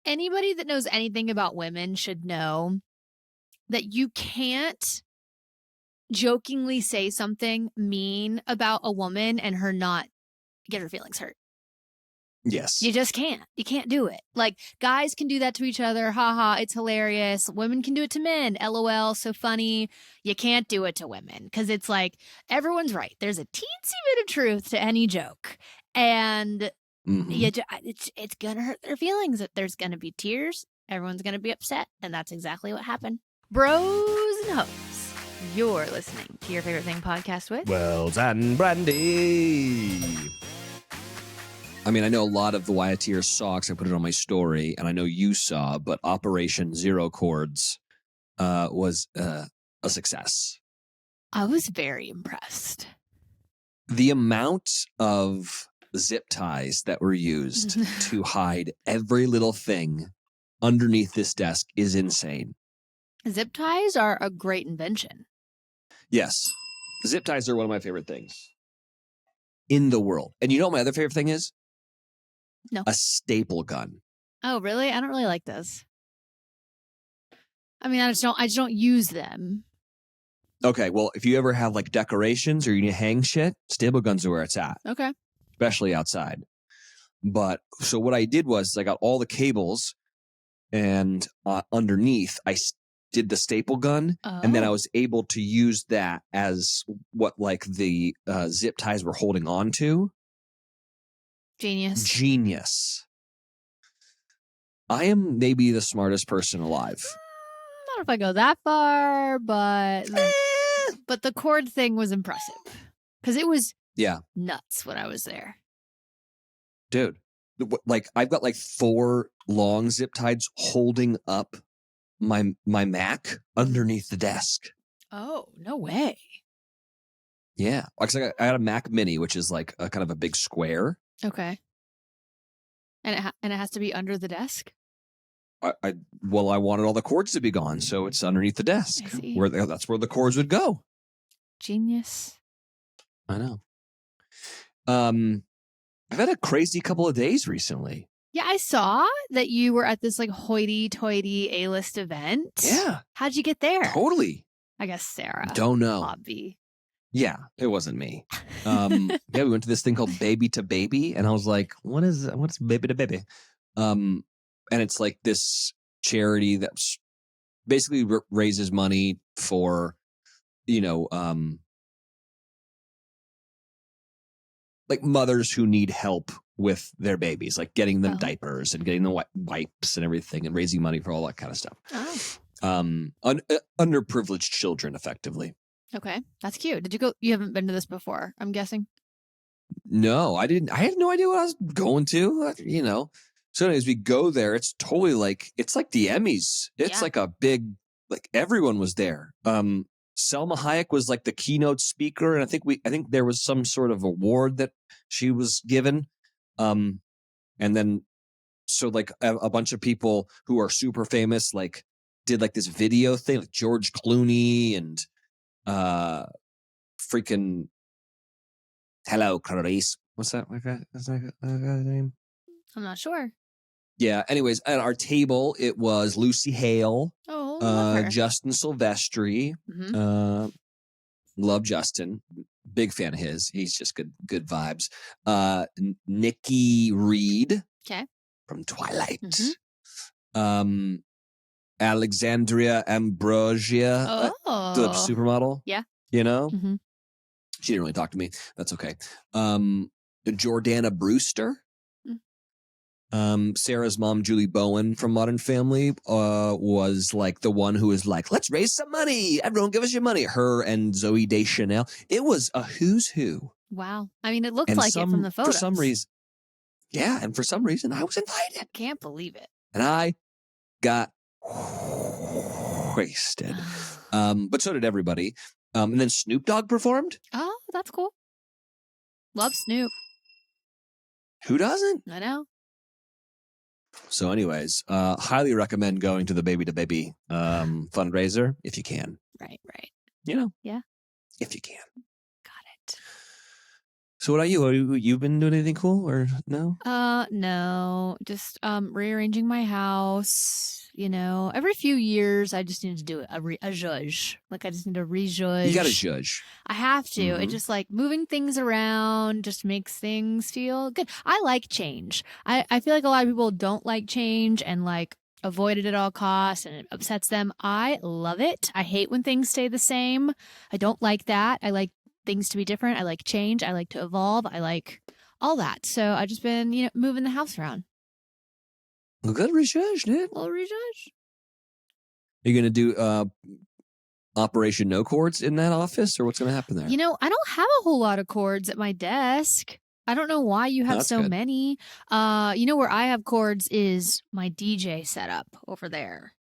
Anybody that knows anything about women should know that you can't jokingly say something mean about a woman and her not get her feelings hurt. Yes. You just can't. You can't do it. Like, guys can do that to each other. Haha, it's hilarious. Women can do it to men. LOL, so funny. You can't do it to women because it's like everyone's right. There's a teensy bit of truth to any joke. And it's going to hurt their feelings. There's going to be tears. Everyone's going to be upset. And that's exactly what happened. Bros and hoes, you're listening to Your Favorite Thing podcast with Wells and Brandi. I mean, I know a lot of the Wyatt saw because I put it on my story, and I know you saw, but Operation Zero Chords was a success. I was very impressed. The amount of zip ties that were used to hide every little thing underneath this desk is insane. Zip ties are a great invention. Yes. Zip ties are one of my favorite things in the world. And you know what my other favorite thing is? No. A staple gun. Oh, really? I don't really like those. I mean, I just don't use them. Okay, well, if you ever have like decorations or you need to hang shit, staple guns are where it's at. Okay. Especially outside. But so what I did was I got all the cables and underneath I did the staple gun, and then I was able to use that as what like the zip ties were holding on to. Genius. I am maybe the smartest person alive. I don't know if I go that far, but the cord thing was impressive because it was nuts when I was there. Dude, like I've got like 4 long zip ties holding up my Mac underneath the desk. Oh, no way. Yeah. Like I had a Mac Mini, which is like a kind of a big square. Okay. And it has to be under the desk? I wanted all the cords to be gone, so it's underneath the desk. That's where the cords would go. Genius. I know. I've had a crazy couple of days recently. Yeah, I saw that you were at this like hoity-toity A-list event. Yeah. How'd you get there? Totally. I guess Sarah. Don't know. Obvi. Yeah, it wasn't me. We went to this thing called Baby to Baby, and I was like, what's Baby to Baby? And it's like this charity that basically raises money for, like mothers who need help with their babies, like getting them diapers and getting them wipes and everything, and raising money for all that kind of stuff. Underprivileged children, effectively. Okay, that's cute. Did you go? You haven't been to this before, I'm guessing. No, I didn't. I had no idea what I was going to. So anyways, we go there. It's totally like it's like the Emmys. It's like a big, like everyone was there. Selma Hayek was like the keynote speaker, and I think there was some sort of award that she was given. And then so like a bunch of people who are super famous like did like this video thing, like George Clooney and freaking hello Clarice. What's that? What's that name? I'm not sure. Yeah. Anyways, at our table, it was Lucy Hale. Oh, love her. Justin Silvestri. Mm-hmm. Love Justin. Big fan of his. He's just good vibes. Nikki Reed. Okay. From Twilight. Mm-hmm. Alexandria Ambrosia. The supermodel. Yeah. Mm-hmm. She didn't really talk to me. That's okay. Jordana Brewster. Sarah's mom, Julie Bowen from Modern Family, was like the one who was like, let's raise some money. Everyone give us your money. Her and Zooey Deschanel. It was a who's who. Wow. I mean, it looked like it from the photos. For some reason. Yeah. And for some reason, I was invited. Can't believe it. And I got wasted. But so did everybody. And then Snoop Dogg performed. Oh, that's cool. Love Snoop. Who doesn't? I know. So anyways, highly recommend going to the Baby to Baby fundraiser if you can. Right. Yeah. If you can. Got it. So what about you? You been doing anything cool or no? No, just rearranging my house. Every few years I just need to do a zhuzh. Like I just need to You got to re-zhuzh. judge. I have to. It Mhm. just like moving things around just makes things feel good. I like change. I feel like a lot of people don't like change and like avoid it at all costs and it upsets them. I love it. I hate when things stay the same. I don't like that. I like things to be different. I like change. I like to evolve. I like all that. So I've just been, moving the house around. Well, good research, dude. A little rejudge. You gonna do Operation No Chords in that office, or what's gonna happen there? I don't have a whole lot of cords at my desk. I don't know why you have That's so good. many. Where I have cords is my DJ setup over there.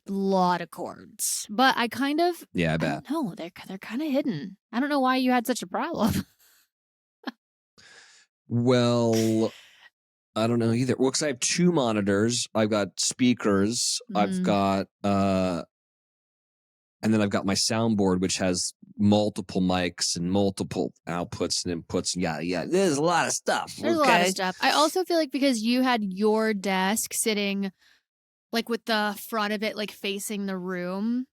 Lot of cords. But I kind of Yeah, I I bet. don't know, they're kind of hidden. I don't know why you had such a problem. Well, I don't know either. Well, because I have 2 monitors. I've got speakers. I've got and then I've got my soundboard, which has multiple mics and multiple outputs and inputs. Yeah. There's a lot of stuff. There's a lot of stuff. I also feel like because you had your desk sitting like with the front of it like facing the room,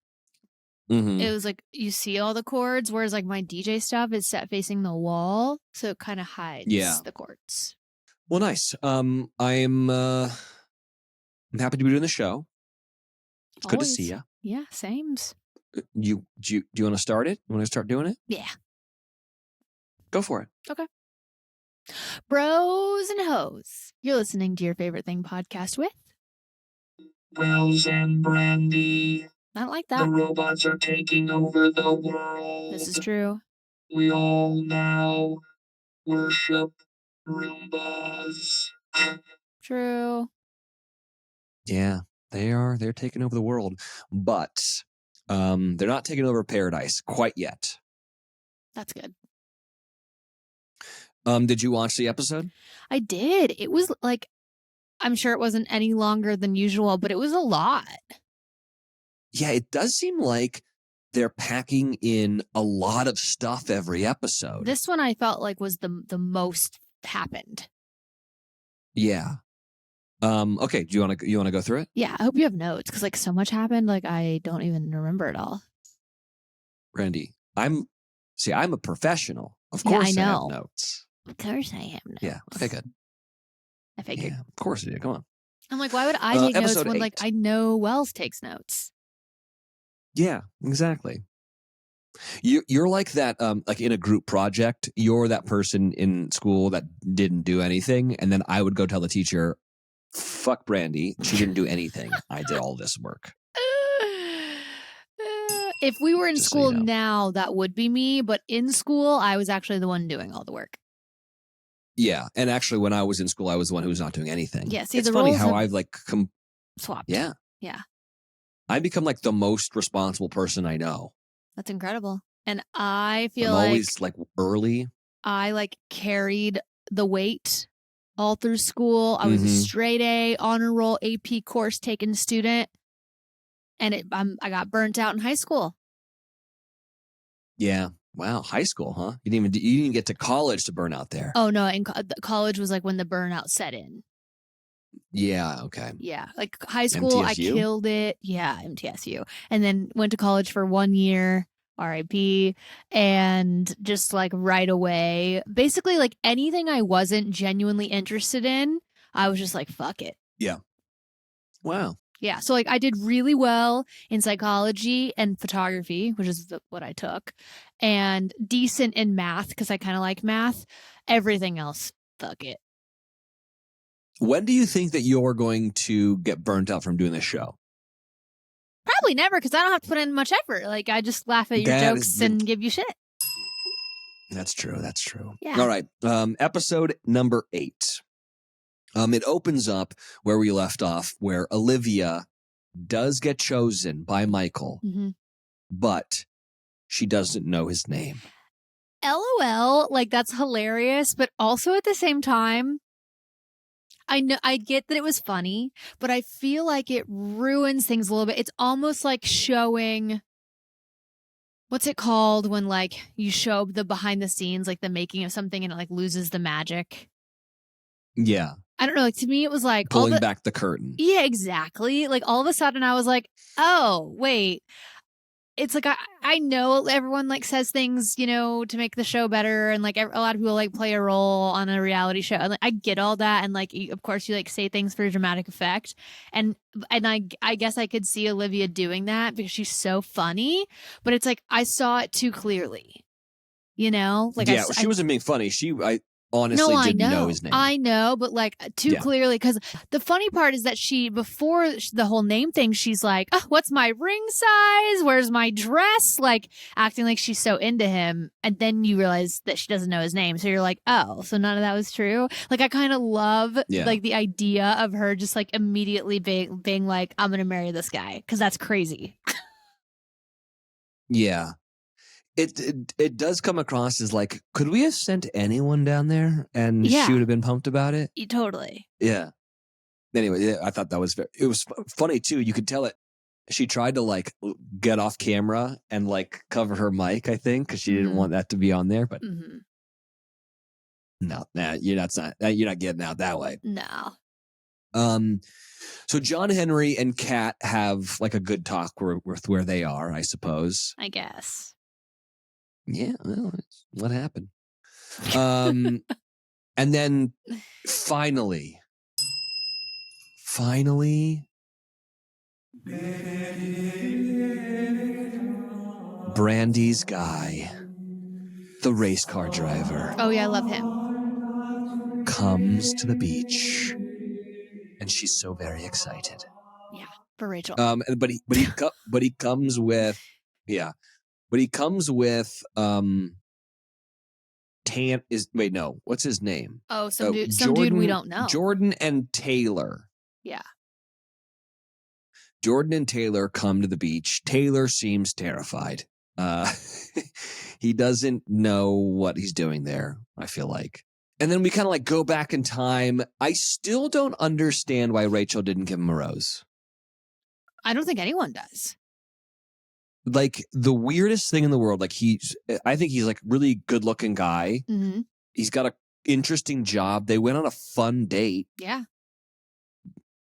it was like you see all the cords, whereas like my DJ stuff is set facing the wall, so it kind of hides the cords. Well, nice. I'm happy to be doing the show. It's good to see you. Yeah, sames. Do you want to start it? You want to start doing it? Yeah. Go for it. Okay. Bros and hoes. You're listening to Your Favorite Thing podcast with Wells and Brandi. I don't like The that. robots are taking over the world. This is true. We all now worship Roombas. True. Yeah, they're taking over the world, but they're not taking over paradise quite yet. That's good. Did you watch the episode? I did. It was like, I'm sure it wasn't any longer than usual, but it was a lot. Yeah, it does seem like they're packing in a lot of stuff every episode. This one I felt like was the most happened. Yeah. Okay, do you want to go through it? Yeah, I hope you have notes because like so much happened, like I don't even remember it all. Brandi, I'm a professional. Of course I I have know. notes. Of course I have notes. Yeah, okay, good. I figured. Yeah, of course I do. Come on. I'm like, why would I take notes episode when 8. like I know Wells takes notes? Yeah, exactly. You're like that, like in a group project, you're that person in school that didn't do anything. And then I would go tell the teacher, fuck Brandi. She didn't do anything. I did all this work. If we were in Just so school you know. now, that would be me. But in school, I was actually the one doing all the work. Yeah. And actually, when I was in school, I was the one who was not doing anything. Yeah, see, it's the funny roles how have I've like swapped. Yeah. Yeah. I become like the most responsible person I know. That's incredible. And I feel I'm like always like early. I like carried the weight all through school. I was a straight A honor roll AP course taking student, and I got burnt out in high school. Yeah. Wow. High school, huh? You didn't get to college to burn out there. Oh no, in college was like when the burnout set in. Yeah. Okay. Yeah, like high school, I MTSU? killed it. Yeah, MTSU, and then went to college for 1 year. RIP, and just like right away, basically like anything I wasn't genuinely interested in, I was just like, fuck it. Yeah. Wow. Yeah. So like I did really well in psychology and photography, which is what I took, and decent in math because I kind of like math. Everything else, fuck it. When do you think that you're going to get burnt out from doing this show? Probably never because I don't have to put in much effort. Like I just laugh at your jokes and give you shit. That's true. That's true. Yeah. All right. Episode number 8. It opens up where we left off, where Olivia does get chosen by Michael, but she doesn't know his name. LOL, like that's hilarious, but also at the same time, I get that it was funny, but I feel like it ruins things a little bit. It's almost like showing What's it called when like you show the behind the scenes, like the making of something, and it like loses the magic? Yeah. I don't know. Like to me, it was like Pulling back the curtain. Yeah, exactly. Like all of a sudden, I was like, oh wait. It's like I know everyone like says things, you know, to make the show better, and like a lot of people like play a role on a reality show, and like, I get all that, and like of course you like say things for dramatic effect, and I guess I could see Olivia doing that because she's so funny, but it's like I saw it too clearly, you know, like yeah, she wasn't being funny. I honestly no, I didn't know know. his name. I know, but like too clearly, because the funny part is that before the whole name thing, she's like, oh, what's my ring size? Where's my dress? Like acting like she's so into him. And then you realize that she doesn't know his name. So you're like, oh, so none of that was true. Like I kind of love like the idea of her just like immediately being like, I'm going to marry this guy. Cause that's crazy. Yeah. It does come across as like, could we have sent anyone down there and she would have been pumped about it? Totally. Yeah. Anyway, I thought that was it was funny too. You could tell it. She tried to like get off camera and like cover her mic, I think, because she didn't want that to be on there. But no, you're not getting out that way. No. So John Henry and Kat have like a good talk with where they are, I suppose. I guess. Yeah, well, what happened? And then finally, Brandi's guy, the race car driver. Oh yeah, I love him. Comes to the beach, and she's so very excited. Yeah, for Rachel. But he comes with, what's his name? Oh, some dude we don't know. Jordan and Taylor. Yeah. Jordan and Taylor come to the beach. Taylor seems terrified. He doesn't know what he's doing there, I feel like. And then we kind of like go back in time. I still don't understand why Rachel didn't give him a rose. I don't think anyone does. Like the weirdest thing in the world. Like I think he's like really good looking guy. Mm-hmm. He's got an interesting job. They went on a fun date. Yeah.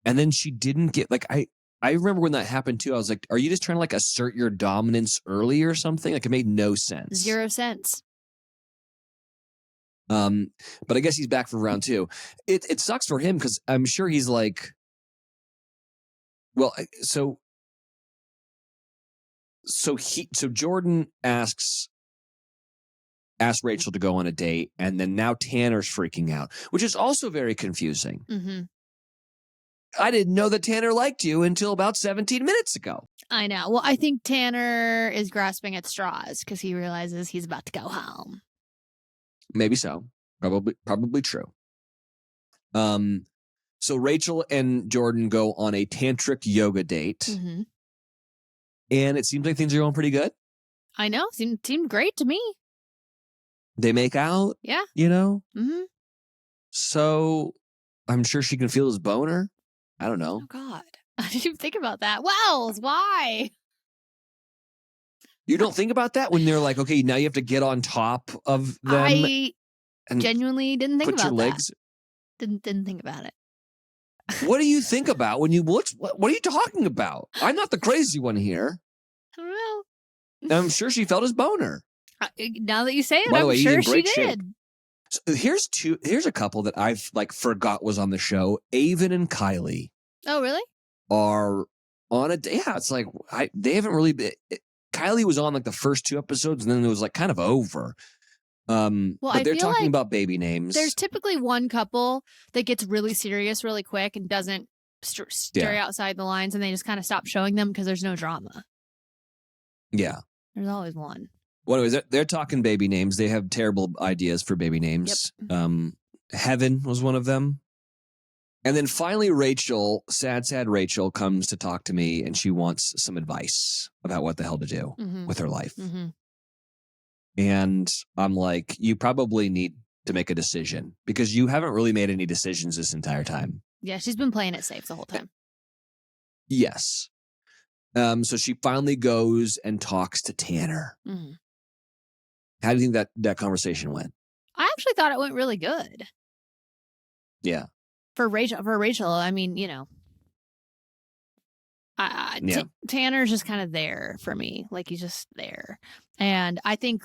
And then she didn't get like, I remember when that happened too. I was like, are you just trying to like assert your dominance early or something? Like it made no sense. 0 sense. But I guess he's back for round 2. It sucks for him because I'm sure he's like, well, so Jordan asks Rachel to go on a date, and then now Tanner's freaking out, which is also very confusing. Mm-hmm. I didn't know that Tanner liked you until about 17 minutes ago. I know. Well, I think Tanner is grasping at straws because he realizes he's about to go home. Maybe so. Probably true. So Rachel and Jordan go on a tantric yoga date. Mm-hmm. And it seems like things are going pretty good. I know. Seemed great to me. They make out. Yeah. You know? Mm-hmm. So I'm sure she can feel his boner. I don't know. Oh, God. I didn't even think about that. Wells, why? You don't think about that when they're like, okay, now you have to get on top of them. I genuinely didn't think about your legs. That. Didn't think about it. What do you think about when you what are you talking about? I'm not the crazy one here. I don't know. I'm sure she felt his boner. Now that you say it, By the I'm way, sure he's in she great did. shape. So here's a couple that I've like forgot was on the show. Avon and Kylie. Oh, really? Are on a yeah. It's like they haven't really been. Kylie was on like the first 2 episodes, and then it was like kind of over. Well, but they're talking about baby names. There's typically one couple that gets really serious really quick and doesn't stray outside the lines, and they just kind of stop showing them because there's no drama. Yeah. There's always one. Well, anyways, they're talking baby names. They have terrible ideas for baby names. Yep. Heaven was one of them. And then finally, Rachel, sad Rachel, comes to talk to me, and she wants some advice about what the hell to do with her life. Mm-hmm. And I'm like, you probably need to make a decision because you haven't really made any decisions this entire time. Yeah, she's been playing it safe the whole time. Yes. So she finally goes and talks to Tanner. Mhm. How do you think that conversation went? I actually thought it went really good. Yeah. For Rachel, I mean, Yeah. Tanner's just kind of there for me. Like, he's just there. And I think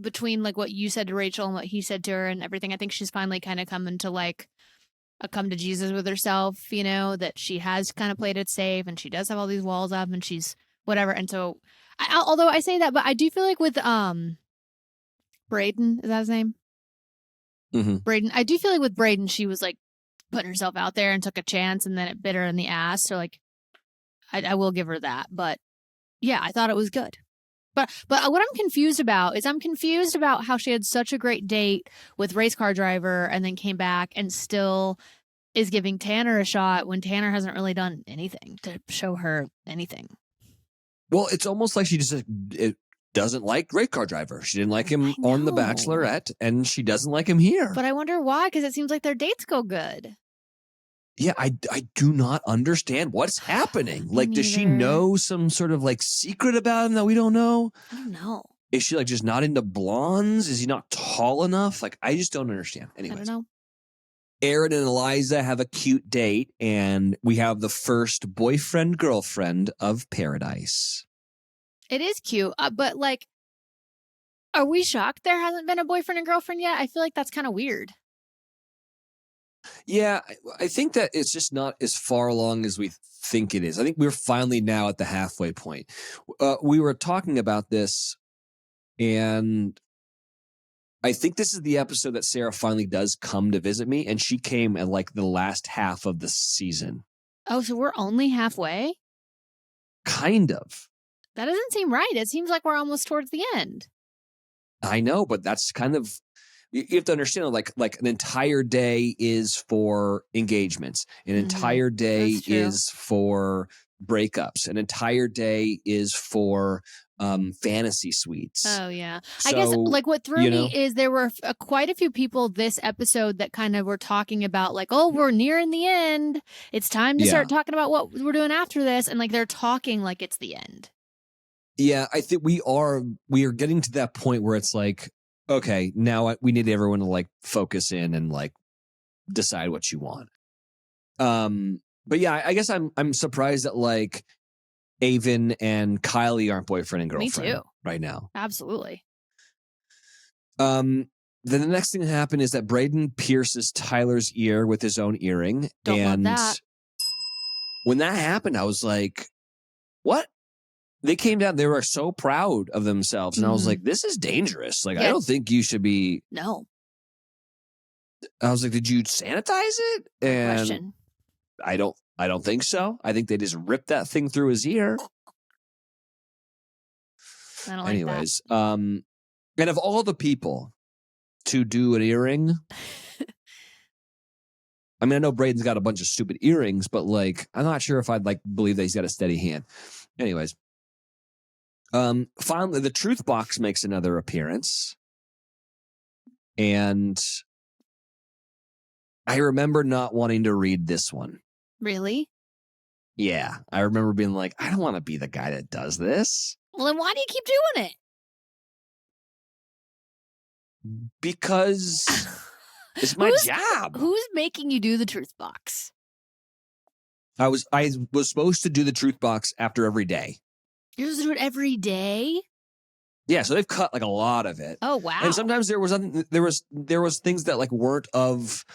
between like what you said to Rachel and what he said to her and everything, I think she's finally kind of coming to like a come to Jesus with herself, that she has kind of played it safe and she does have all these walls up and she's whatever. And so, although I say that, but I do feel like with Braden, is that his name? Mm-hmm. Braden. I do feel like with Braden, she was like putting herself out there and took a chance and then it bit her in the ass. So like, I will give her that. But yeah, I thought it was good. But what I'm confused about is how she had such a great date with race car driver and then came back and still is giving Tanner a shot when Tanner hasn't really done anything to show her anything. Well, it's almost like she just doesn't like race car driver. She didn't like him on The Bachelorette, and she doesn't like him here. But I wonder why, because it seems like their dates go good. Yeah, I do not understand what's happening. Like, does she know some sort of like secret about him that we don't know? I don't know. Is she like just not into blondes? Is he not tall enough? Like, I just don't understand. Anyways. I don't know. Aaron and Eliza have a cute date, and we have the first boyfriend-girlfriend of paradise. It is cute, but like, are we shocked there hasn't been a boyfriend and girlfriend yet? I feel like that's kind of weird. Yeah, I think that it's just not as far along as we think it is. I think we're finally now at the halfway point. We were talking about this, and I think this is the episode that Sarah finally does come to visit me, and she came at like the last half of the season. Oh, so we're only halfway? Kind of. That doesn't seem right. It seems like we're almost towards the end. I know, but that's kind of, you have to understand, like an entire day is for engagements. An entire day is for breakups. An entire day is for fantasy suites. Oh, yeah. So, I guess like what threw me is there were quite a few people this episode that kind of were talking about like, oh, we're nearing the end. It's time to start talking about what we're doing after this. And like they're talking like it's the end. Yeah, I think we are getting to that point where it's like, okay, now we need everyone to like focus in and like decide what you want. But yeah, I guess I'm surprised that like Avon and Kylie aren't boyfriend and girlfriend. Me too. Right now. Absolutely. Then the next thing that happened is that Braden pierces Tyler's ear with his own earring. Don't love that. When that happened, I was like, what? They came down, they were so proud of themselves. And I was like, this is dangerous. Like, I don't think you should be. No. I was like, did you sanitize it? And question. I don't think so. I think they just ripped that thing through his ear. I don't Anyways, like that. And of all the people to do an earring, I mean, I know Braden's got a bunch of stupid earrings, but like, I'm not sure if I'd like believe that he's got a steady hand. Anyways. Finally, the truth box makes another appearance. And I remember not wanting to read this one. Really? Yeah. I remember being like, I don't want to be the guy that does this. Well, then why do you keep doing it? Because it's my job. Who's making you do the truth box? I was supposed to do the truth box after every day. You're supposed to do it every day? Yeah, so they've cut like a lot of it. Oh wow! And sometimes there was things that like weren't of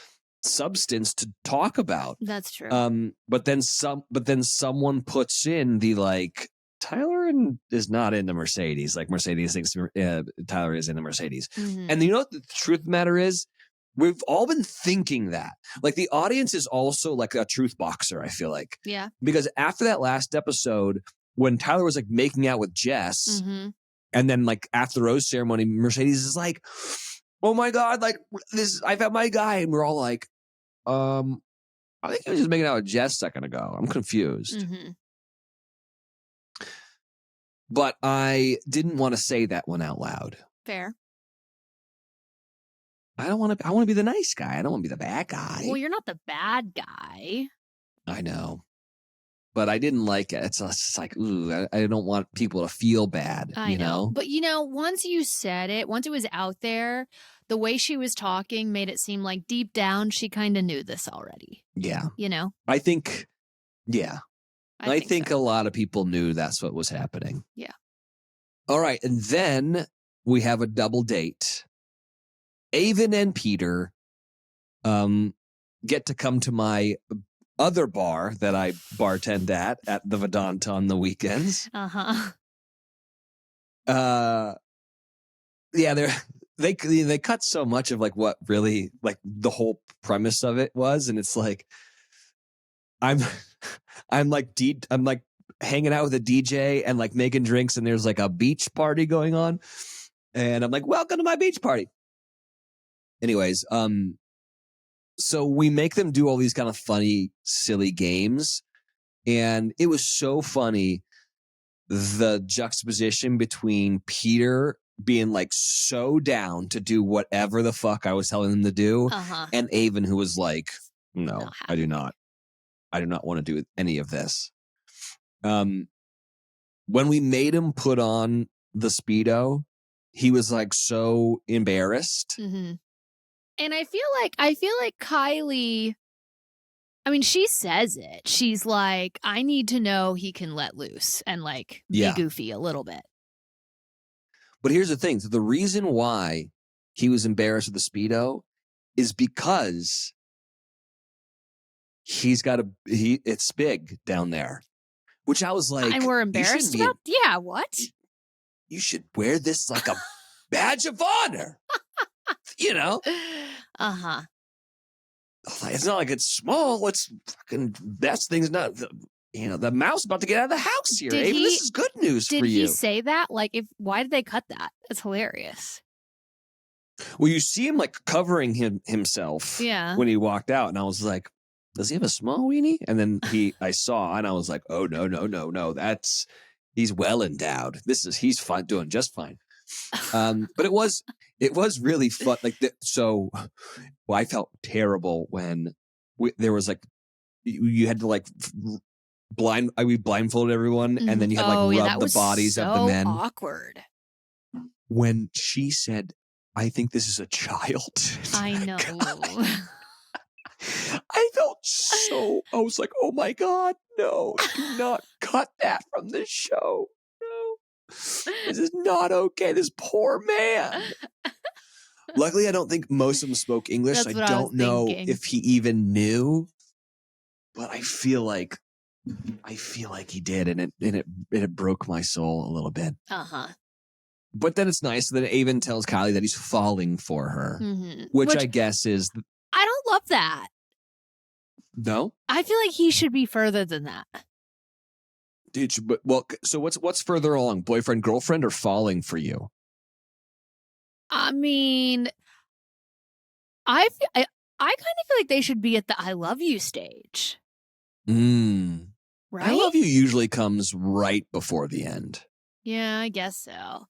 substance to talk about. That's true. But then someone puts in the like Tyler is not in the Mercedes. Like Mercedes thinks Tyler is in the Mercedes. Mm-hmm. And you know what the truth of the matter is? We've all been thinking that. Like the audience is also like a truth boxer, I feel like. Yeah. Because after that last episode, when Tyler was like making out with Jess, and then like after the rose ceremony, Mercedes is like, "Oh my God, like I found my guy," and we're all like, "I think he was just making out with Jess a second ago. I'm confused." Mm-hmm. But I didn't want to say that one out loud. Fair. I want to be the nice guy. I don't want to be the bad guy. Well, you're not the bad guy. I know. but I didn't like it. It's just like, ooh, I don't want people to feel bad. I know. But, once you said it, once it was out there, the way she was talking made it seem like deep down she kind of knew this already. Yeah. I think, yeah. I think so. a lot of people knew that's what was happening. Yeah. All right. And then we have a double date. Avon and Peter get to come to my other bar that I bartend at the Vedanta on the weekends. Uh-huh. Yeah, they cut so much of like what really like the whole premise of it was, and it's like I'm like hanging out with a DJ and like making drinks, and there's like a beach party going on, and I'm like, welcome to my beach party. Anyways, so we make them do all these kind of funny, silly games. And it was so funny, the juxtaposition between Peter being like so down to do whatever the fuck I was telling him to do, and Avon, who was like, no, I do not want to do any of this. When we made him put on the Speedo, he was like so embarrassed. Mm-hmm. And I feel like Kylie, I mean, she says it. She's like, I need to know he can let loose and like be goofy a little bit. But here's the thing. So the reason why he was embarrassed with the Speedo is because it's big down there. Which I was like, and we're embarrassed about? Yeah, what? You should wear this like a badge of honor. Uh-huh. It's not like it's small. It's fucking best thing's not the mouse about to get out of the house here. Avon, this is good news for you. Did he say that? Like, why did they cut that? That's hilarious. Well, you see him like covering himself when he walked out, and I was like, does he have a small weenie? And then I saw, and I was like, oh no, he's well endowed. He's fine, doing just fine. But it was really fun. Like I felt terrible when there was like you had to like we blindfolded everyone, and then you had like rub the bodies of the men. Awkward. When she said, "I think this is a child," I know. I felt I was like, oh my God, no, do not cut that from this show. No, this is not okay. This poor man. Luckily, I don't think most of them spoke English. That's I don't know if he even knew, but I feel like he did, and it broke my soul a little bit. But then it's nice that Avon tells Kylie that he's falling for her, which I guess is. I don't love that. No? I feel like he should be further than that. Dude, so what's further along? Boyfriend, girlfriend, or falling for you? I mean, I kind of feel like they should be at the I love you stage. Right? I love you usually comes right before the end. Yeah, I guess so.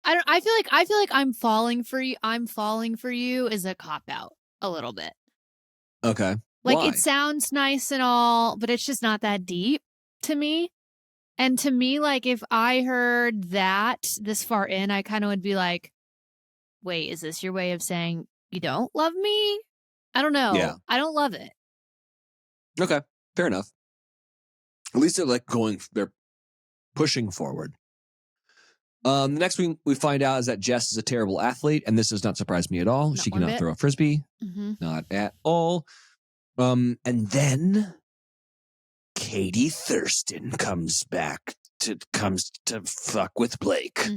I feel like I'm falling for you. I'm falling for you is a cop out a little bit. Okay. Like, why? It sounds nice and all, but it's just not that deep to me. And to me, like, if I heard that this far in, I kind of would be like, wait, is this your way of saying you don't love me? I don't know. Yeah. I don't love it. Okay. Fair enough. At least they're pushing forward. The next thing we find out is that Jess is a terrible athlete, and this does not surprise me at all. She cannot throw a frisbee. Not at all. And then Katie Thurston comes to fuck with Blake.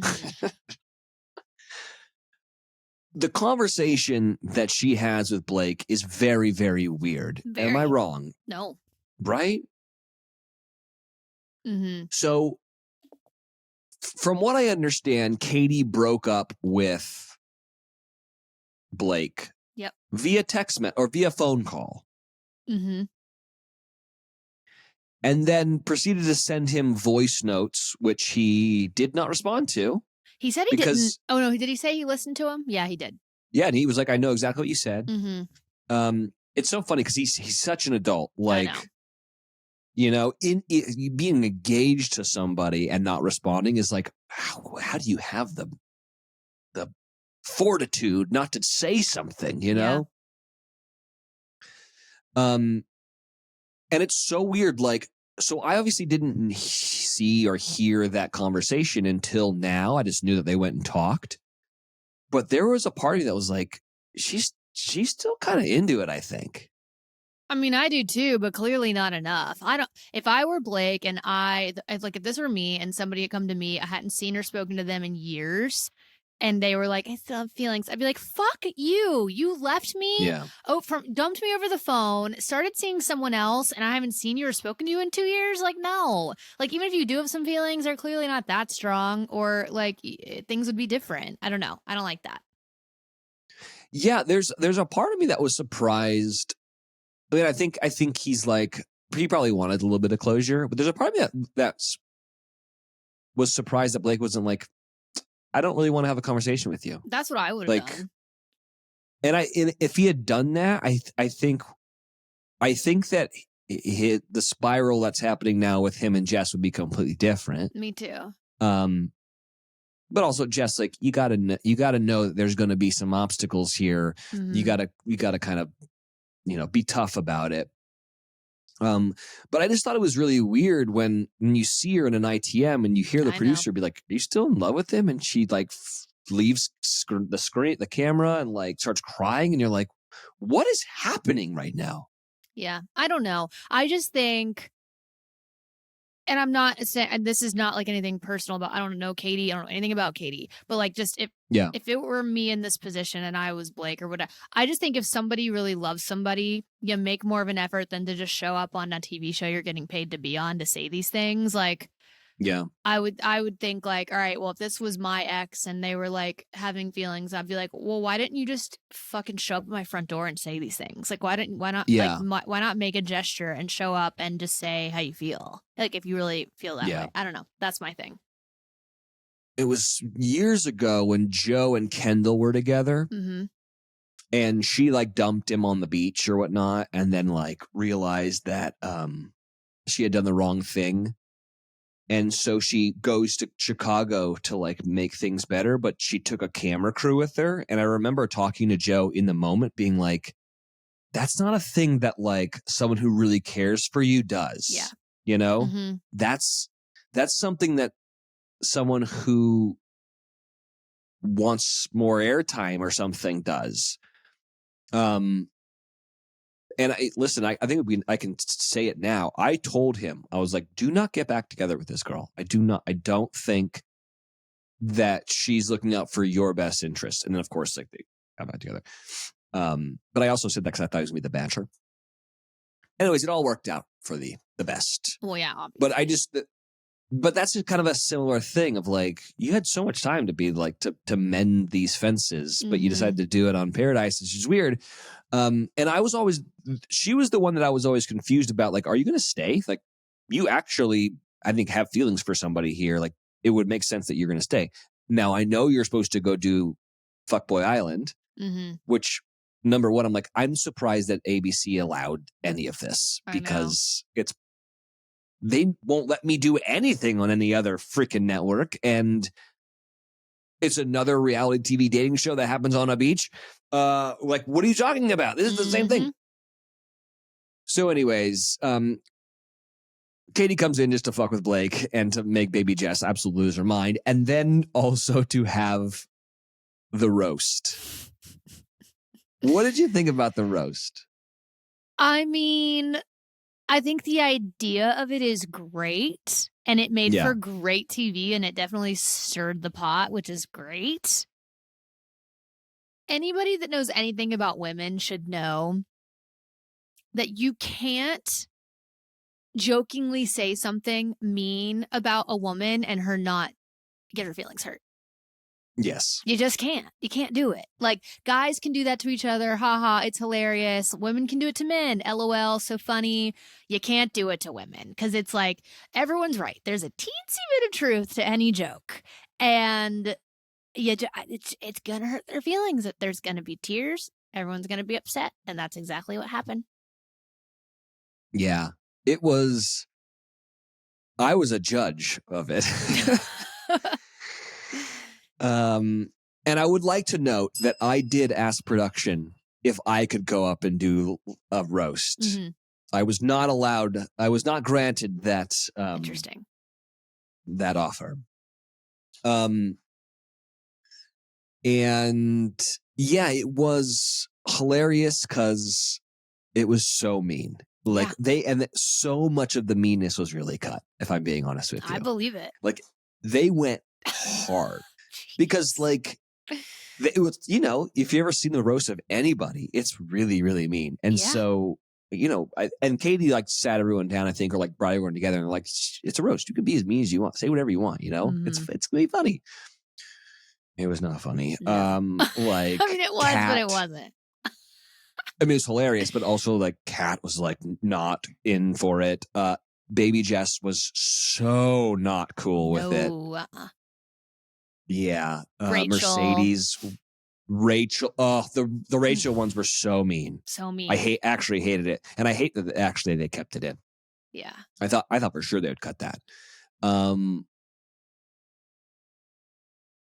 The conversation that she has with Blake is very, very weird. Am I wrong? No. Right? So, from what I understand, Katie broke up with Blake via text or via phone call. And then proceeded to send him voice notes, which he did not respond to. He said he didn't. Oh, no. Did he say he listened to him? Yeah, he did. Yeah, and he was like, I know exactly what you said. It's so funny because he's such an adult. Like, You know, being engaged to somebody and not responding is like, how do you have the fortitude not to say something, you know? And it's so weird. Like, so I obviously didn't see or hear that conversation until now. I just knew that they went and talked. But there was a party that was like, she's still kind of into it, I think. I mean, I do too, but clearly not enough. If I were Blake and if this were me and somebody had come to me, I hadn't seen or spoken to them in years, and they were like, I still have feelings, I'd be like, fuck you. You left me. Yeah. Dumped me over the phone, started seeing someone else, and I haven't seen you or spoken to you in 2 years. Like, no. Like, even if you do have some feelings, they're clearly not that strong, or like things would be different. I don't know. I don't like that. Yeah, there's a part of me that was surprised. I mean, I think he's like, he probably wanted a little bit of closure, but there's a part of me that was surprised that Blake wasn't like, I don't really want to have a conversation with you. That's what I would have done. And if he had done that, I think that the spiral that's happening now with him and Jess would be completely different. Me too. But also, Jess, like, you gotta know that there's going to be some obstacles here. Mhm. You gotta kind of, be tough about it. But I just thought it was really weird when you see her in an ITM and you hear the producer be like, "Are you still in love with him?" And she like leaves the camera and like starts crying, and you're like, "What is happening right now?" Yeah, I don't know. I just think, and I'm not saying this is not like anything personal, but I don't know Katie. I don't know anything about Katie. But like, just if it were me in this position and I was Blake or whatever, I just think if somebody really loves somebody, you make more of an effort than to just show up on a TV show you're getting paid to be on to say these things. Like, yeah, I would think like, all right, well, if this was my ex and they were like having feelings, I'd be like, well, why didn't you just fucking show up at my front door and say these things? Like, why not? Yeah. Like, why not make a gesture and show up and just say how you feel? Like, if you really feel that way, I don't know. That's my thing. It was years ago when Joe and Kendall were together, and she like dumped him on the beach or whatnot, and then like realized that she had done the wrong thing. And so she goes to Chicago to like make things better, but she took a camera crew with her. And I remember talking to Joe in the moment being like, that's not a thing that like someone who really cares for you does. Yeah. You know, that's something that someone who wants more airtime or something does. And I think I can say it now. I told him, I was like, do not get back together with this girl. I don't think that she's looking out for your best interest. And then of course, like, they got back together. But I also said that because I thought he was going to be the Bachelor. Anyways, it all worked out for the best. Well, yeah, obviously. But that's just kind of a similar thing of like, you had so much time to be like, to mend these fences, but you decided to do it on Paradise, which is weird. And she was the one that I was always confused about. Like, are you going to stay? Like, you actually, I think, have feelings for somebody here. Like, it would make sense that you're going to stay. Now, I know you're supposed to go do Fuckboy Island, which, number one, I'm like, I'm surprised that ABC allowed any of this because they won't let me do anything on any other freaking network. And it's another reality TV dating show that happens on a beach. Like, what are you talking about? This is the same thing. So anyways, Katie comes in just to fuck with Blake and to make baby Jess absolutely lose her mind. And then also to have the roast. What did you think about the roast? I mean, I think the idea of it is great, and it made for great TV, and it definitely stirred the pot, which is great. Anybody that knows anything about women should know that you can't jokingly say something mean about a woman and her not get her feelings hurt. Yes. You just can't. You can't do it. Like, guys can do that to each other. Haha, it's hilarious. Women can do it to men. LOL, so funny. You can't do it to women because it's like, everyone's right. There's a teensy bit of truth to any joke. And it's going to hurt their feelings. There's going to be tears. Everyone's going to be upset. And that's exactly what happened. Yeah. it was. I was a judge of it. And I would like to note that I did ask production if I could go up and do a roast. Mm-hmm. I was not allowed. I was not granted that. Interesting. That offer. And yeah, it was hilarious because it was so mean. Like so much of the meanness was really cut. If I'm being honest with you, I believe it. Like they went hard because like. It was, if you ever seen the roast of anybody, it's really, really mean. And so, and Katie like sat everyone down, I think, or like brought everyone together and like, it's a roast. You can be as mean as you want. Say whatever you want, Mm-hmm. It's going to be funny. It was not funny. No. Like, I mean, it was, but it wasn't. I mean, it's hilarious, but also like Kat was like not in for it. Baby Jess was so not cool with it. Yeah. Mercedes, Rachel. Oh, the Rachel ones were so mean. So mean. I actually hated it. And I hate that actually they kept it in. Yeah. I thought for sure they would cut that. And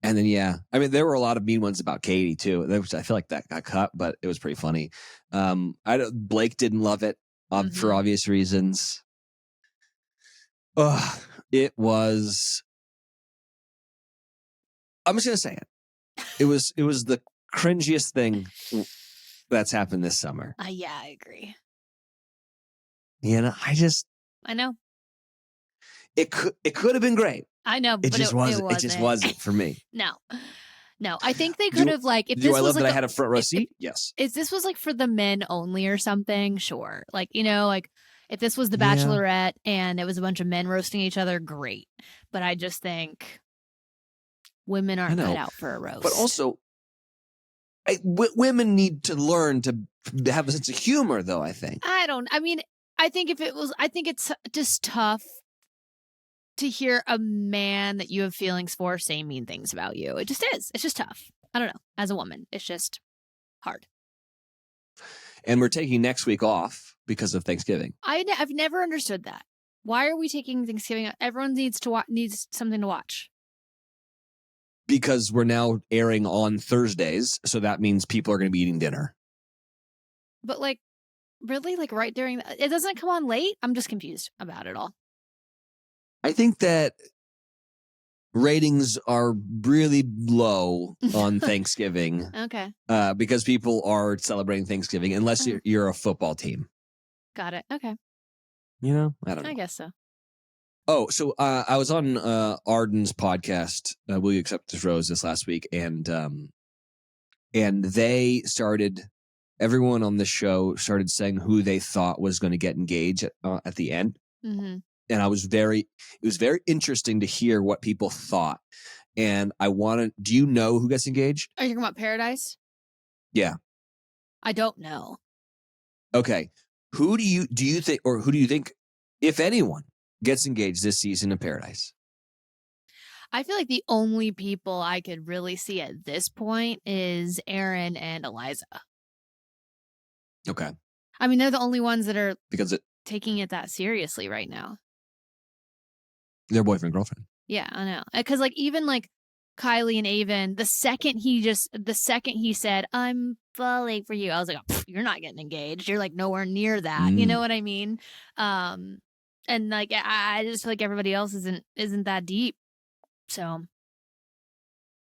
then, yeah, I mean, there were a lot of mean ones about Katie too. I feel like that got cut, but it was pretty funny. Blake didn't love it for obvious reasons. It was. I'm just gonna say it. It was the cringiest thing that's happened this summer. Yeah, I agree. I know. It could have been great. I know, but it just wasn't. It just wasn't for me. No. I think they could have like if do this I was love like that I had a front row seat? Yes. If this was like for the men only or something, sure. Like like if this was the Bachelorette and it was a bunch of men roasting each other, great. But I just think women aren't cut out for a roast. But also, women need to learn to have a sense of humor, though, I think. I think it's just tough to hear a man that you have feelings for say mean things about you. It just is. It's just tough. I don't know. As a woman, it's just hard. And we're taking next week off because of Thanksgiving. I've never understood that. Why are we taking Thanksgiving? Everyone needs something to watch. Because we're now airing on Thursdays, so that means people are going to be eating dinner. But like, really, like right during it doesn't come on late. I'm just confused about it all. I think that ratings are really low on Thanksgiving. Okay. Because people are celebrating Thanksgiving, unless you're a football team. Got it. Okay. I don't know. I guess so. Oh, so I was on Arden's podcast, Will You Accept This Rose, this last week, and they started, everyone on the show started saying who they thought was going to get engaged at the end. Mm-hmm. And it was very interesting to hear what people thought. And do you know who gets engaged? Are you talking about Paradise? Yeah. I don't know. Okay. Who do you think, if anyone, gets engaged this season in Paradise? I feel like the only people I could really see at this point is Aaron and Eliza. Okay. I mean, they're the only ones that are taking it that seriously right now. Their boyfriend, girlfriend. Yeah, I know. Because like even like Kylie and Avon, the second he said, "I'm falling for you," I was like, oh, "You're not getting engaged. You're like nowhere near that." You know what I mean? And like I just feel like everybody else isn't that deep. So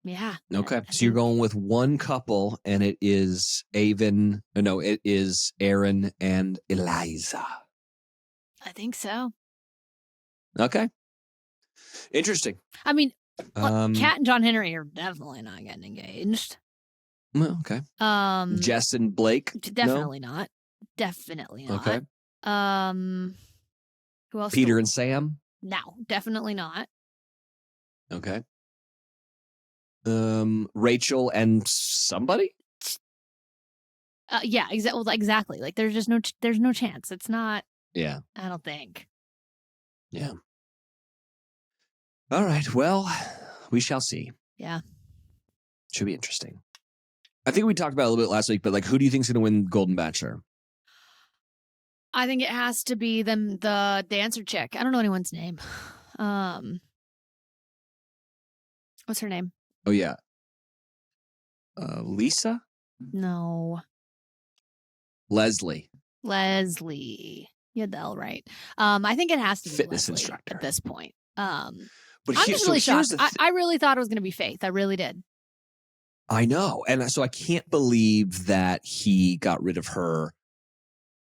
yeah. Okay. So you're going with one couple, and it is Avon. No, it is Aaron and Eliza. I think so. Okay. Interesting. I mean, Kat and John Henry are definitely not getting engaged. Well, okay. Jess and Blake? Definitely not. Definitely not. Okay. Who else? Peter and Sam? No, definitely not. Okay. Rachel and somebody? Yeah, exactly. Like there's no chance. It's not. Yeah. I don't think. Yeah. All right. Well, we shall see. Yeah. Should be interesting. I think we talked about it a little bit last week, but like, who do you think is going to win Golden Bachelor? I think it has to be the dancer chick. I don't know anyone's name. What's her name? Oh yeah, Lisa, No, Leslie. You had the L right. I think it has to be Fitness Leslie instructor at this point. But I'm just really shocked. I really thought it was going to be Faith. I really did. I know, and so I can't believe that he got rid of her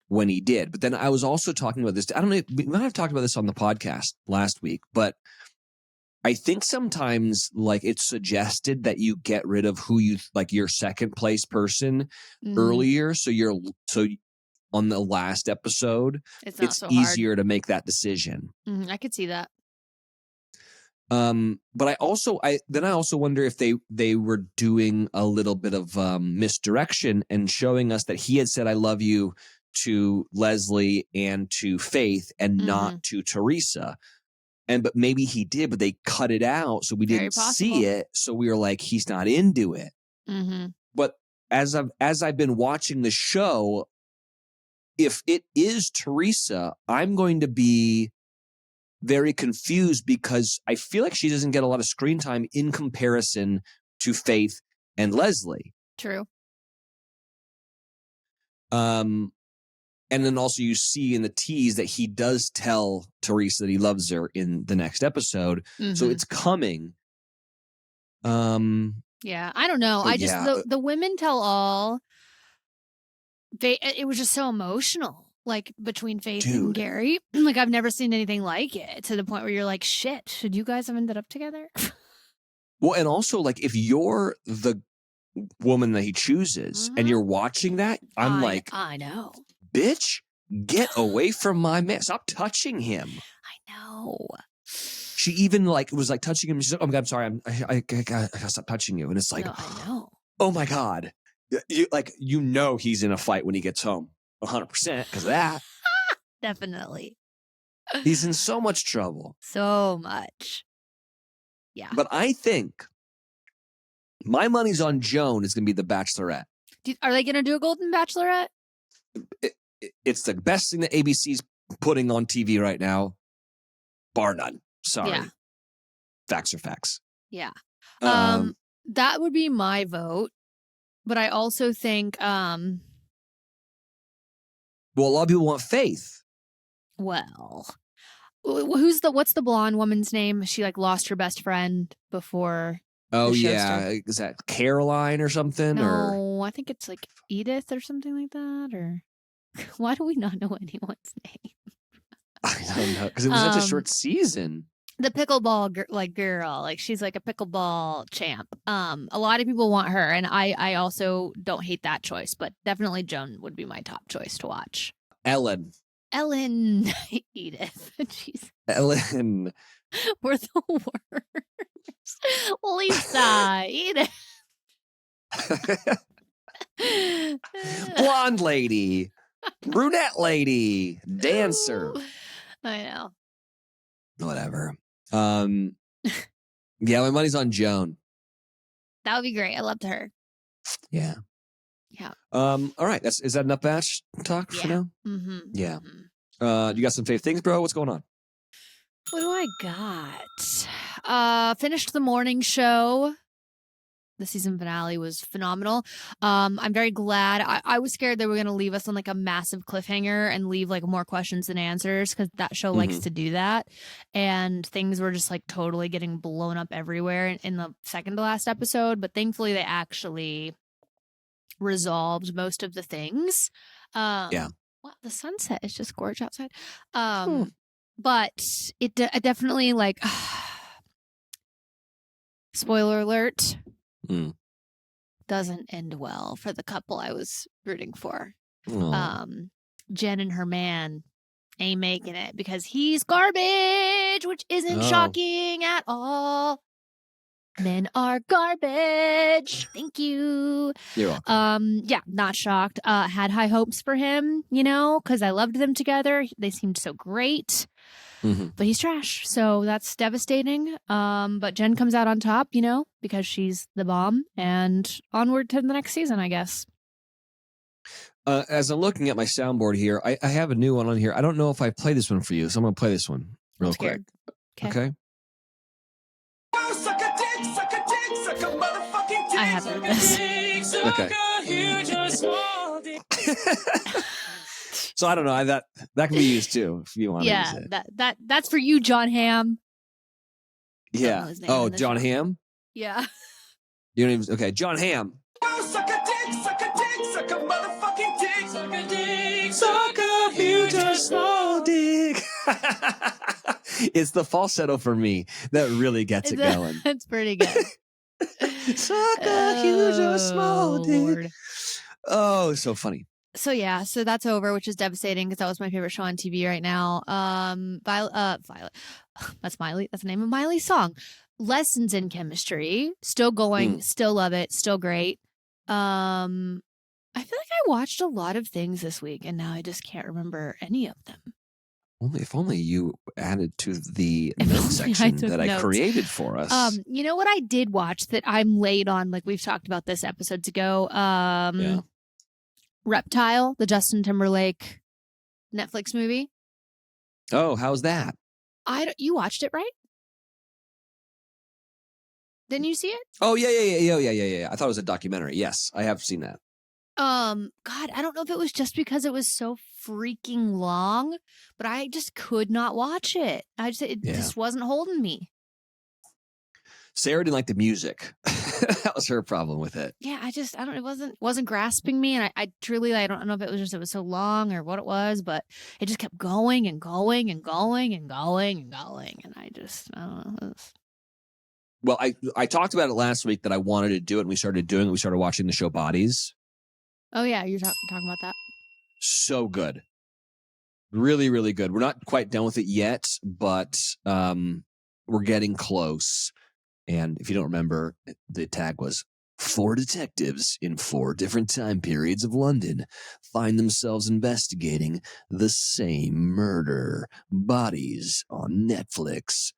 when he did. But then I was also talking about this. I don't know. We might have talked about this on the podcast last week, but I think sometimes like it's suggested that you get rid of who you like your second place person earlier. So on the last episode, it's so easier to make that decision. I could see that. But I also wonder if they were doing a little bit of misdirection and showing us that he had said I love you to Leslie and to Faith and not to Teresa. But maybe he did, but they cut it out so we didn't see it. So we were like, he's not into it. But as I've been watching the show, if it is Teresa, I'm going to be very confused because I feel like she doesn't get a lot of screen time in comparison to Faith and Leslie. True. And then also you see in the tease that he does tell Teresa that he loves her in the next episode. So it's coming. Yeah, I don't know. I just the women tell all. It was just so emotional. Like between Faith and Gary, like I've never seen anything like it to the point where you're like, shit, should you guys have ended up together? Well, and also like if you're the woman that he chooses and you're watching that, I'm like, I know, bitch, get away from my man. Stop touching him. I know. She even like was like touching him. She's like, oh my God, I'm sorry. I gotta stop touching you. And it's like, no, I know. Oh my God. He's in a fight when he gets home. 100% because of that. Definitely. He's in so much trouble. So much. Yeah. But I think my money's on Joan is going to be the Bachelorette. Are they going to do a Golden Bachelorette? It's the best thing that ABC's putting on TV right now. Bar none. Sorry. Yeah. Facts are facts. Yeah. That would be my vote. But I also think well, a lot of people want Faith. Well, what's the blonde woman's name? She like lost her best friend before. Oh yeah, is that Caroline or something? No, I think it's like Edith or something like that. Or why do we not know anyone's name? I don't know because it was such a short season. The pickleball girl, like she's like a pickleball champ. A lot of people want her, and I also don't hate that choice, but definitely Joan would be my top choice to watch. Ellen, Edith, jeez, Ellen, we're the worst. Lisa, Edith, blonde lady, brunette lady, dancer. I know. Whatever. Yeah, my money's on Joan. That would be great. I loved her. Yeah. Yeah. All right. Is that enough batch talk for now? Yeah. You got some fave things, bro? What's going on? What do I got? Finished the morning show. The season finale was phenomenal. I'm very glad. I was scared they were going to leave us on like a massive cliffhanger and leave like more questions than answers because that show likes to do that. And things were just like totally getting blown up everywhere in the second to last episode. But thankfully, they actually resolved most of the things. Yeah. Wow, the sunset is just gorgeous outside. But it definitely like spoiler alert. Doesn't end well for the couple I was rooting for. Jen and her man ain't making it because he's garbage, which isn't shocking at all. Men are garbage. Thank you. You're welcome. Yeah, not shocked. Had high hopes for him, because I loved them together. They seemed so great. But he's trash, so that's devastating. But Jen comes out on top, because she's the bomb, and onward to the next season, I guess. As I'm looking at my soundboard here, I have a new one on here. I don't know if I play this one for you, so I'm going to play this one real I'm quick. scared. Okay. I have heard this. Okay. So I don't know. That can be used too if you want to use it. That's for you, John Hamm. Yeah. Oh, John Hamm? Yeah. You don't even. Okay, John Hamm. Suck a dick, suck a dick, suck a motherfucking dick, suck a dick, suck a huge or small dick. It's the falsetto for me that really gets it going. It's pretty good. Suck a huge or small dick. Lord. Oh, so funny. So yeah, so that's over, which is devastating because that was my favorite show on TV right now. Violet. That's Miley. That's the name of Miley's song. Lessons in Chemistry. Still going. Still love it. Still great. I feel like I watched a lot of things this week, and now I just can't remember any of them. If only you added to the If note only I section took that I notes. created for us. You know what I did watch that I'm late on? Like we've talked about this episodes ago. Reptile, the Justin Timberlake Netflix movie. Oh, how's that? You watched it, right? Didn't you see it? Oh, yeah. I thought it was a documentary. Yes, I have seen that. God, I don't know if it was just because it was so freaking long, but I just could not watch it. It just wasn't holding me. Sarah didn't like the music. That was her problem with it. Yeah, it wasn't grasping me, and I truly, I don't know if it was so long or what it was, but it just kept going and going and going and going and going, and I don't know. Well, I talked about it last week that I wanted to do it, and we started doing it. We started watching the show Bodies. Oh yeah, you're talking about that. So good. Really, really good. We're not quite done with it yet, but we're getting close. And if you don't remember, the tag was 4 detectives in 4 different time periods of London find themselves investigating the same murder. Bodies on Netflix.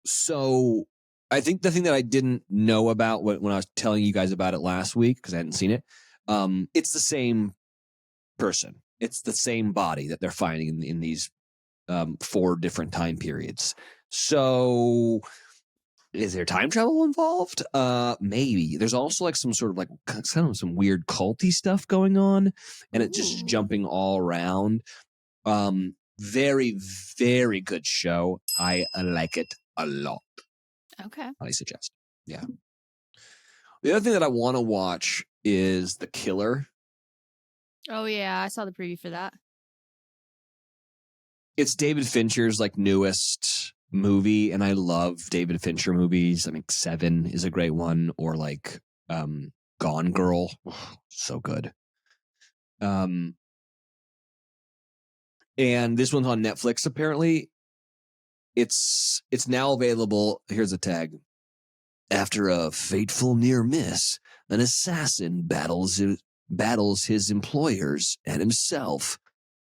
So I think the thing that I didn't know about when I was telling you guys about it last week, because I hadn't seen it, it's the same person. It's the same body that they're finding in these 4 different time periods. So is there time travel involved? Maybe. There's also like some sort of like kind of some weird culty stuff going on, and it's just jumping all around. Very, very good show. I like it a lot. Okay. I suggest. Yeah. The other thing that I want to watch is The Killer. Oh yeah, I saw the preview for that. It's David Fincher's like newest movie, and I love David Fincher movies. I think 7 is a great one, or like Gone Girl. Oh, so good. And this one's on Netflix apparently. It's now available. Here's a tag. After a fateful near miss, an assassin battles his employers and himself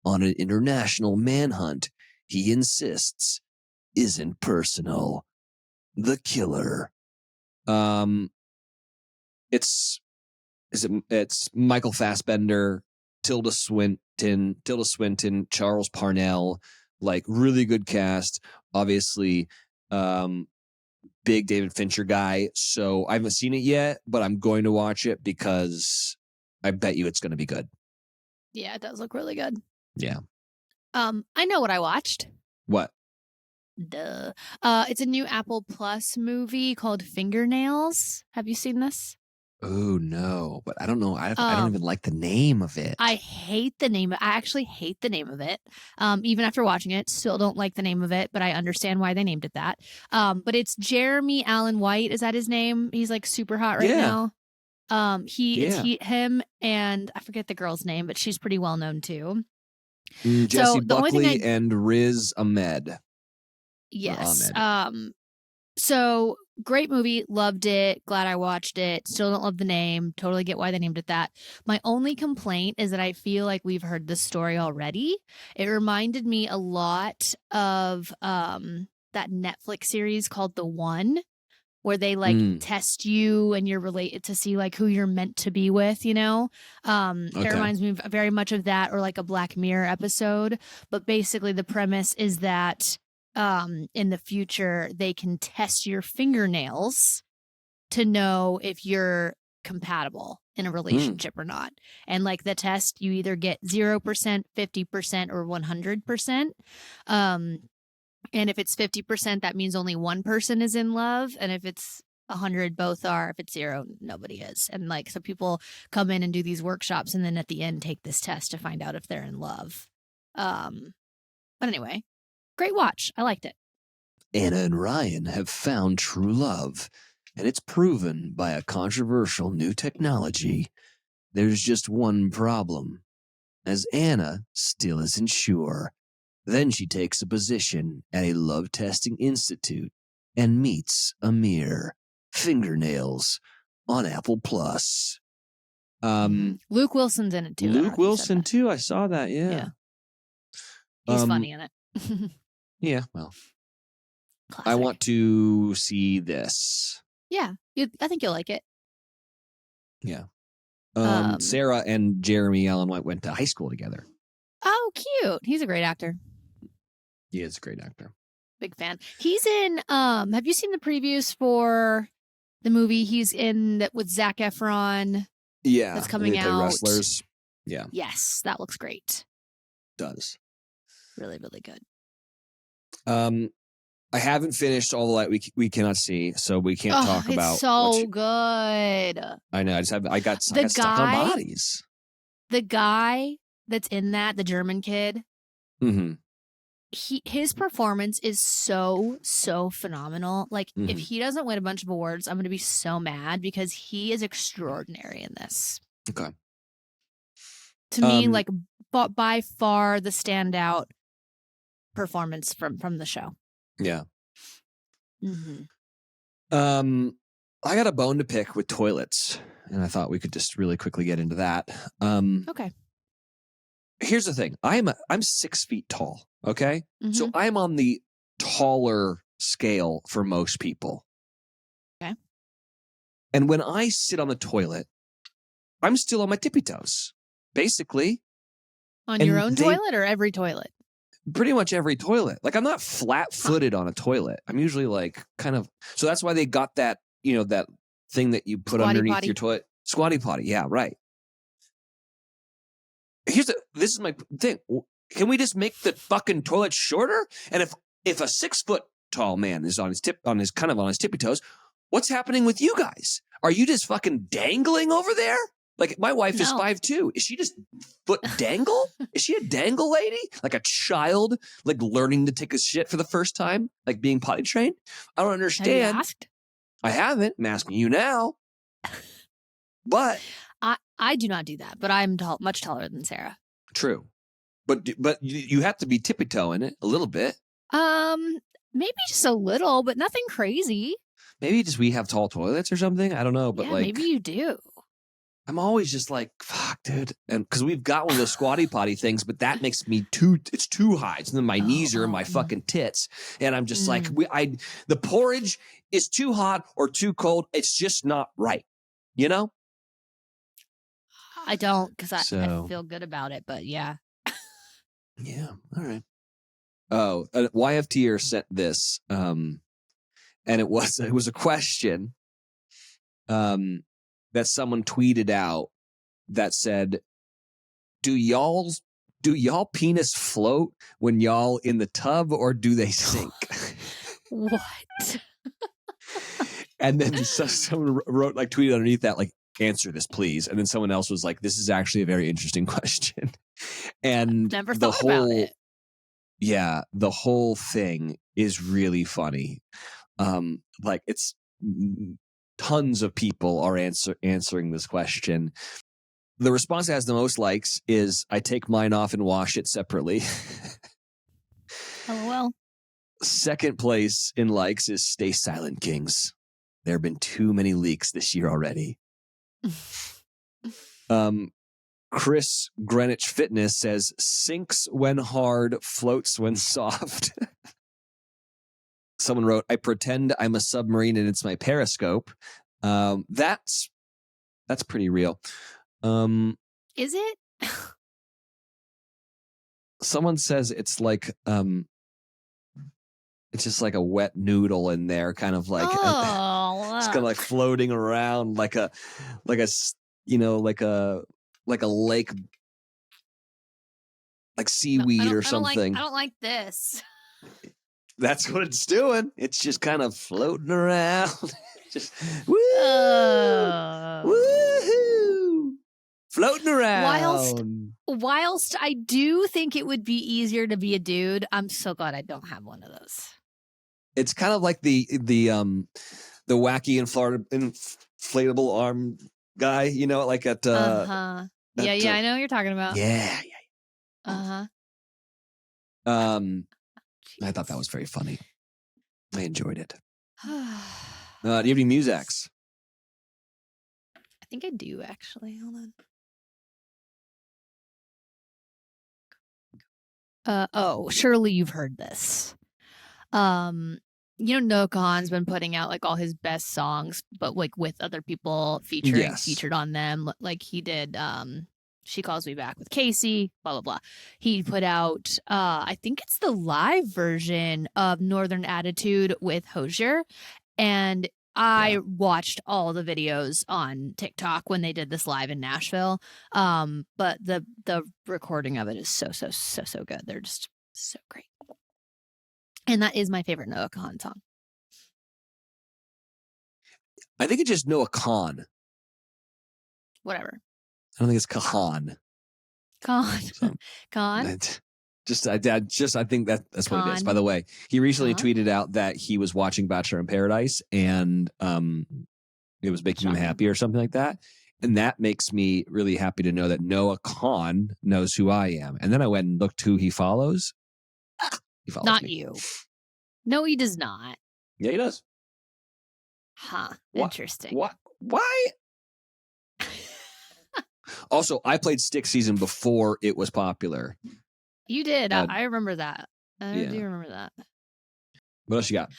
on an international manhunt he insists isn't personal. The Killer. It's Michael Fassbender, Tilda Swinton, Charles Parnell, like really good cast. Obviously, big David Fincher guy. So I haven't seen it yet, but I'm going to watch it because I bet you it's going to be good. Yeah, it does look really good. Yeah. I know what I watched. What? Duh. It's a new Apple Plus movie called Fingernails. Have you seen this? Oh no, but I don't know. I don't even like the name of it. I hate the name. I actually hate the name of it. Even after watching it, still don't like the name of it, but I understand why they named it that. But it's Jeremy Allen White. Is that his name? He's like super hot right now. It's him and I forget the girl's name, but she's pretty well known too. Jesse Buckley and Riz Ahmed. Yes. So great movie, loved it, glad I watched it. Still don't love the name, totally get why they named it that. My only complaint is that I feel like we've heard this story already. It reminded me a lot of that Netflix series called The One, where they like test you and you're related to see like who you're meant to be with, you know? It reminds me very much of that, or like a Black Mirror episode. But basically the premise is that in the future they can test your fingernails to know if you're compatible in a relationship or not. And like the test, you either get 0%, 50%, or 100%. And if it's 50%, that means only one person is in love. And if it's 100, both are. If it's 0, nobody is. And like, so people come in and do these workshops and then at the end take this test to find out if they're in love. But anyway, great watch. I liked it. Anna and Ryan have found true love, and it's proven by a controversial new technology. There's just one problem, as Anna still isn't sure. Then she takes a position at a love testing institute and meets Amir. Fingernails on Apple Plus. Luke Wilson's in it too. Luke Wilson too. I saw that. Yeah. He's funny in it. Yeah. Well, Classic. I want to see this. Yeah, I think you'll like it. Yeah. Sarah and Jeremy Allen White went to high school together. Oh, cute. He's a great actor. He is a great actor. Big fan. He's in, have you seen the previews for the movie he's in with Zac Efron? Yeah. That's coming they play out. Wrestlers. Yeah. Yes, that looks great. Does. Really, really good. I haven't finished All the Light We Cannot See, so we can't talk about. It's so good. I know. I got stuck on bodies. The guy that's in that, the German kid. Mm-hmm. His performance is so phenomenal. Like, if he doesn't win a bunch of awards, I'm going to be so mad because he is extraordinary in this. Okay. To me, like, by far the standout performance from the show. Yeah. Mm-hmm. I got a bone to pick with toilets, and I thought we could just really quickly get into that. Okay. Here's the thing. I'm 6 feet tall. Okay. Mm-hmm. So I'm on the taller scale for most people. Okay. And when I sit on the toilet, I'm still on my tippy toes, basically. On your own toilet or every toilet? Pretty much every toilet. Like, I'm not flat-footed on a toilet. I'm usually like kind of. So that's why they got that, that thing that you put Squatty underneath potty. your toilet. Squatty potty. Yeah, right. This is my thing. Can we just make the fucking toilet shorter? And if a 6 foot tall man is on his tippy toes, what's happening with you guys? Are you just fucking dangling over there? Like, my wife is 5'2". Is she just foot dangle? Is she a dangle lady? Like a child, like learning to take a shit for the first time, like being potty trained? I don't understand. Have you asked? I haven't. I'm asking you now. But I do not do that, but I'm much taller than Sarah. True. But you have to be tippy-toeing it a little bit. Maybe just a little, but nothing crazy. Maybe just we have tall toilets or something. I don't know, but maybe you do. I'm always just like, fuck, dude. And because we've got one of those squatty potty things, but that makes me it's too high. And then my knees are in my fucking tits. And I'm just like, the porridge is too hot or too cold. It's just not right. You know? I don't, because I feel good about it, but yeah. Yeah. All right. Oh, YFTer sent this, and it was a question, that someone tweeted out that said, "Do y'all penis float when y'all in the tub, or do they sink?" What? And then someone wrote, like, tweeted underneath that, like, "Answer this, please." And then someone else was like, "This is actually a very interesting question." And never thought about it. Yeah, the whole thing is really funny. Like, it's tons of people are answering this question. The response that has the most likes is, "I take mine off and wash it separately." LOL. Second place in likes is "Stay silent, kings. There have been too many leaks this year already." Chris Greenwich Fitness says, "Sinks when hard, floats when soft." someone wrote, I pretend I'm a submarine and it's my periscope. That's pretty real. Is it? Someone says it's like it's just like a wet noodle in there, kind of like it's kind of like floating around like a you know, like a lake, like seaweed or something. I don't like this. That's what it's doing. It's just kind of floating around. Just woo, woohoo, floating around. Whilst I do think it would be easier to be a dude, I'm so glad I don't have one of those. It's kind of like the wacky inflatable arm guy, you know, like at Yeah, I know what you're talking about. Yeah. Uh-huh. I thought that was very funny. I enjoyed it. Do you have any Musax? I think I do, actually. Hold on. Surely you've heard this. You know, Noah Kahan's been putting out like all his best songs, but like with other people featured on them. Like he did She Calls Me Back with Casey, blah, blah, blah. He put out, I think it's the live version of Northern Attitude with Hozier. And I watched all the videos on TikTok when they did this live in Nashville. But the recording of it is so good. They're just so great. And that is my favorite Noah Kahan song. I think it's just Noah Kahan. Whatever. I don't think it's Kahan. Kahan. So, Kahan. I think that's what it is. By the way, he recently tweeted out that he was watching Bachelor in Paradise and it was making him happy or something like that. And that makes me really happy to know that Noah Kahan knows who I am. And then I went and looked who he follows. He follows Not me. you. No, he does not. Yeah, he does. Huh. Interesting. What? Why? Also, I played Stick Season before it was popular. You did. I remember that. I do remember that. What else you got?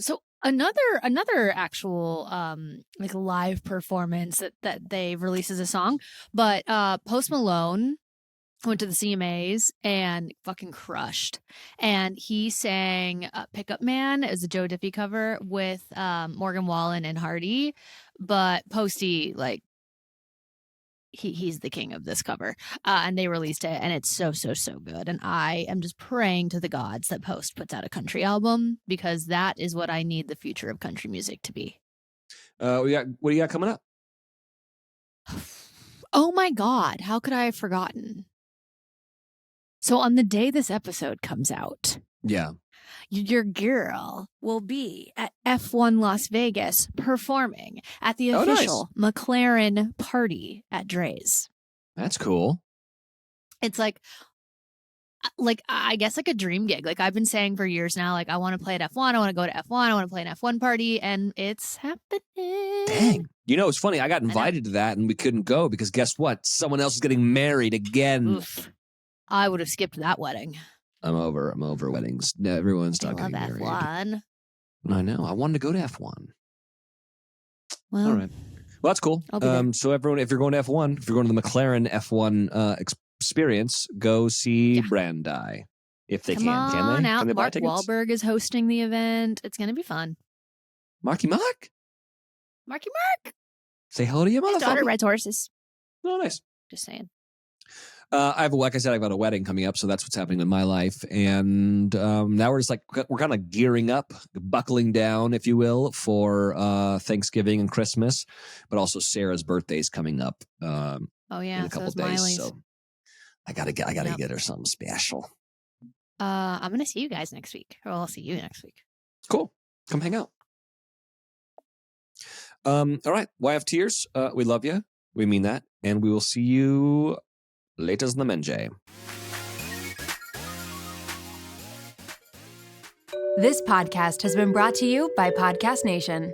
So another actual like live performance that they released as a song, but Post Malone went to the CMAs and fucking crushed. And he sang Pickup Man as a Joe Diffie cover with Morgan Wallen and Hardy. But Posty, like, he's the king of this cover. And they released it, and it's so good. And I am just praying to the gods that Post puts out a country album, because that is what I need the future of country music to be. What do you got coming up? Oh my God, how could I have forgotten? So on the day this episode comes out, your girl will be at F1 Las Vegas performing at the official McLaren party at Dre's. That's cool. It's like I guess like a dream gig. Like I've been saying for years now, like I want to play at F1. I want to go to F1. I want to play an F1 party, and it's happening. Dang. You know, it's funny. I got invited to that and we couldn't go because guess what? Someone else is getting married again. Oof. I would have skipped that wedding. I'm over weddings. No, everyone's not getting married. F1. I know. I wanted to go to F1. Well, all right. Well, that's cool. So everyone, if you're going to F1, if you're going to the McLaren F1 experience, go see Brandi. If they Come on can they? Out. Can they buy Mark tickets? Wahlberg is hosting the event. It's going to be fun. Marky Mark? Marky Mark. Say hello to your motherfucker. His daughter rides horses. Oh, nice. Just saying. Like I said, I've got a wedding coming up, so that's what's happening in my life. And now we're just like, we're kind of gearing up, buckling down, if you will, for Thanksgiving and Christmas, but also Sarah's birthday is coming up. In a couple days, Miley's. so I gotta get her something special. I'm gonna see you guys next week, or I'll see you next week. Cool, come hang out. All right, YF Tears, we love you, we mean that, and we will see you. Later in the Menjay. This podcast has been brought to you by Podcast Nation.